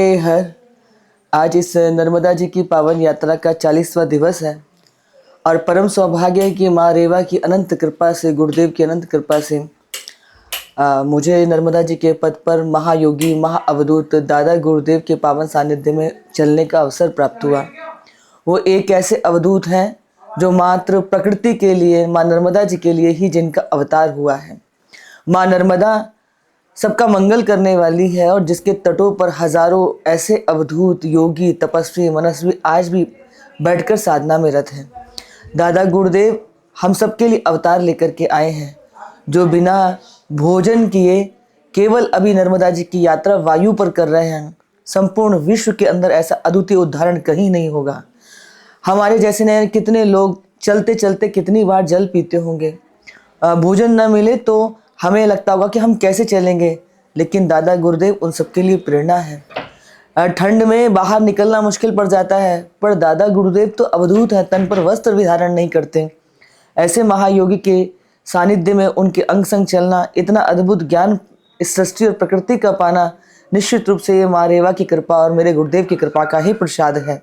हर आज इस नर्मदा जी की पावन यात्रा का 40वां दिवस है और परम सौभाग्य है कि माँ रेवा की अनंत कृपा से, गुरुदेव की अनंत कृपा से मुझे नर्मदा जी के पद पर महायोगी महाअवधूत दादा गुरुदेव के पावन सानिध्य में चलने का अवसर प्राप्त हुआ। वो एक ऐसे अवधूत हैं जो मात्र प्रकृति के लिए, माँ नर्मदा जी के लिए ही जिनका अवतार हुआ है। माँ नर्मदा सबका मंगल करने वाली है और जिसके तटों पर हजारों ऐसे अवधूत योगी, तपस्वी, मनस्वी आज भी बैठकर साधना में रत हैं। दादा गुरुदेव हम सबके लिए अवतार लेकर के आए हैं, जो बिना भोजन किए केवल अभी नर्मदा जी की यात्रा वायु पर कर रहे हैं। संपूर्ण विश्व के अंदर ऐसा अद्वितीय उदाहरण कहीं नहीं होगा। हमारे जैसे ने कितने लोग चलते चलते कितनी बार जल पीते होंगे, भोजन न मिले तो हमें लगता होगा कि हम कैसे चलेंगे, लेकिन दादा गुरुदेव उन सबके लिए प्रेरणा है। ठंड में बाहर निकलना मुश्किल पड़ जाता है, पर दादा गुरुदेव तो अवधूत है, तन पर वस्त्र भी धारण नहीं करते। ऐसे महायोगी के सानिध्य में उनके अंग संग चलना, इतना अद्भुत ज्ञान इस सृष्टि और प्रकृति का पाना, निश्चित रूप से ये माँ रेवा की कृपा और मेरे गुरुदेव की कृपा का ही प्रसाद है।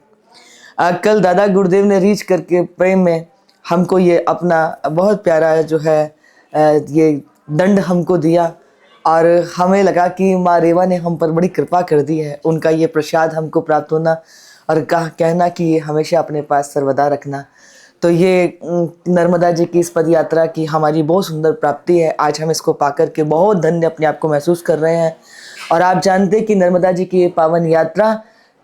कल दादा गुरुदेव ने रीच करके प्रेम में हमको ये अपना बहुत प्यारा जो है ये दंड हमको दिया और हमें लगा कि माँ रेवा ने हम पर बड़ी कृपा कर दी है। उनका ये प्रसाद हमको प्राप्त होना और कहना कि ये हमेशा अपने पास सर्वदा रखना, तो ये नर्मदा जी की इस पद यात्रा की हमारी बहुत सुंदर प्राप्ति है। आज हम इसको पाकर के बहुत धन्य अपने आप को महसूस कर रहे हैं। और आप जानते हैं कि नर्मदा जी की ये पावन यात्रा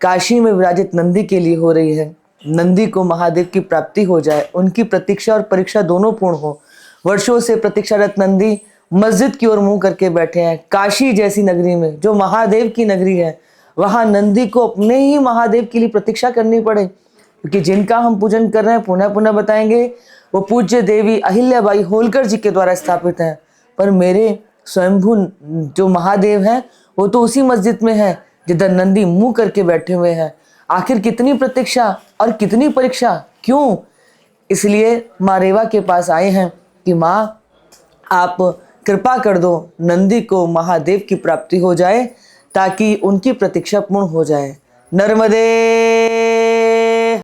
काशी में विराजित नंदी के लिए हो रही है। नंदी को महादेव की प्राप्ति हो जाए, उनकी प्रतीक्षा और परीक्षा दोनों पूर्ण हो। वर्षों से प्रतीक्षारत नंदी मस्जिद की ओर मुंह करके बैठे हैं। काशी जैसी नगरी में, जो महादेव की नगरी है, वहां नंदी को अपने ही महादेव के लिए प्रतीक्षा करनी पड़े, क्योंकि जिनका हम पूजन कर रहे हैं, पुनः पुनः बताएंगे, वो पूज्य देवी अहिल्याबाई होलकर जी के द्वारा स्थापित हैं। पर मेरे स्वयंभू जो महादेव हैं, वो तो उसी मस्जिद में है जिधर नंदी मुंह करके बैठे हुए हैं। आखिर कितनी प्रतीक्षा और कितनी परीक्षा, क्यों? इसलिए माँ रेवा के पास आए हैं कि माँ आप कृपा कर दो, नंदी को महादेव की प्राप्ति हो जाए ताकि उनकी प्रतीक्षा पूर्ण हो जाए। नर्मदे